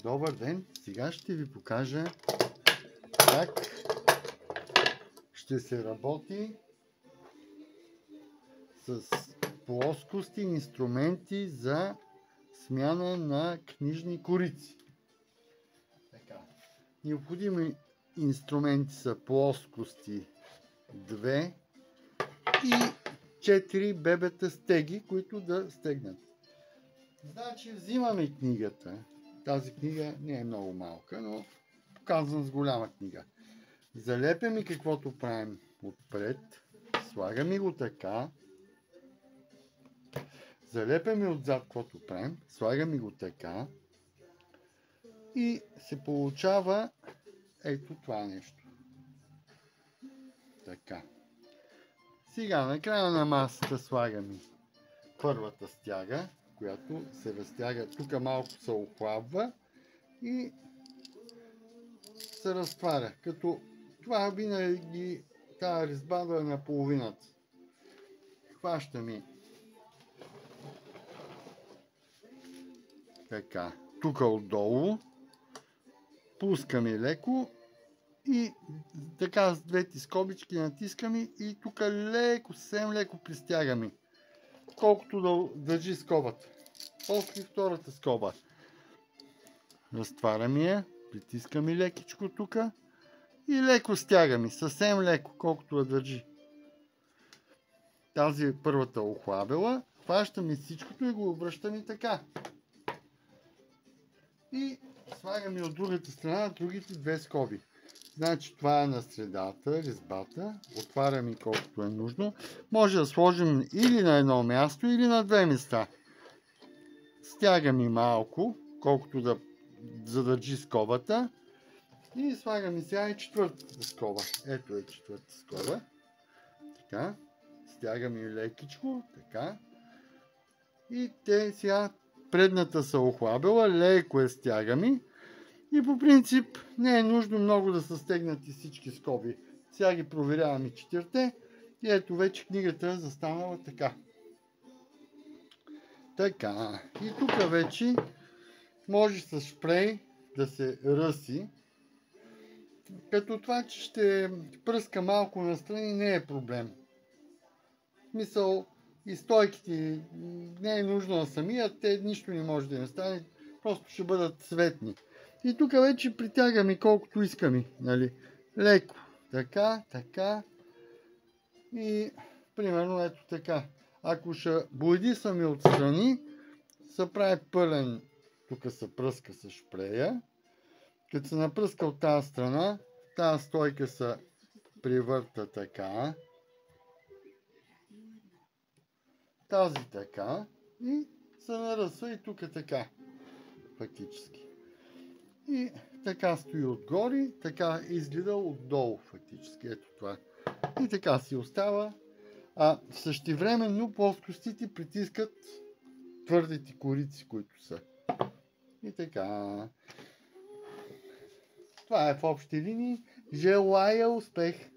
Добър ден! Сега ще ви покажа как ще се работи с плоскости и инструменти за смяна на книжни корици. Така. Необходими инструменти са плоскости 2 и 4 бебета стеги, които да стегнат. Значи взимаме книгата. Тази книга не е много малка, но показвам с голяма книга. Залепяме каквото правим отпред. Слагаме го така. Залепяме отзад каквото правим. Слагаме го така. И се получава ето това нещо. Така. Сега на края на масата слагаме първата стяга, която се разтяга. Тук малко се охлабва и се разтваря. Като това винаги тази резба да е на половината. Хващаме така. Тук отдолу. Пускаме леко и така с двете скобички натискаме и тук леко, съвсем леко пристягаме. Колкото да държи скобата. После втората скоба. Разтваряме я, притискаме лекичко тук и леко стягаме. Съвсем леко, колкото да държи. Тази първата охлабела. Хващаме всичкото и го обръщаме така. И слагаме от другата страна другите две скоби. Значи това е на средата, резбата. Отваряме колкото е нужно. Може да сложим или на едно място, или на две места. Стягаме малко, колкото да задържи скобата. И слагаме сега и четвъртата скоба. Ето е четвъртата скоба. Така. Стягаме лекичко. Така. И те сега предната са охлабела. Леко я стягаме. И по принцип не е нужно много да са стегнати всички скоби. Сега ги проверяваме четирите. И ето вече книгата е застанала така. Така. И тук вече може с шпрей да се ръси. Като това, че ще пръска малко настрани, не е проблем. В смисъл и стойките не е нужно на самия, те нищо не може да им стане. Просто ще бъдат цветни. И тук вече притягаме колкото искаме. Нали? Леко. Така, така. И примерно ето така. Ако ще боядисваме отстрани, се прави пълен. Тук се пръска с шпрея. Като се напръска от тази страна, тази стойка се привърта така. Тази така. И се наръсва и тук така. Фактически. И така стои отгоре, така изгледа отдолу фактически. Ето това. И така си остава. А същевременно плоскостите притискат твърдите корици, които са. И така. Това е в общи линии. Желая успех!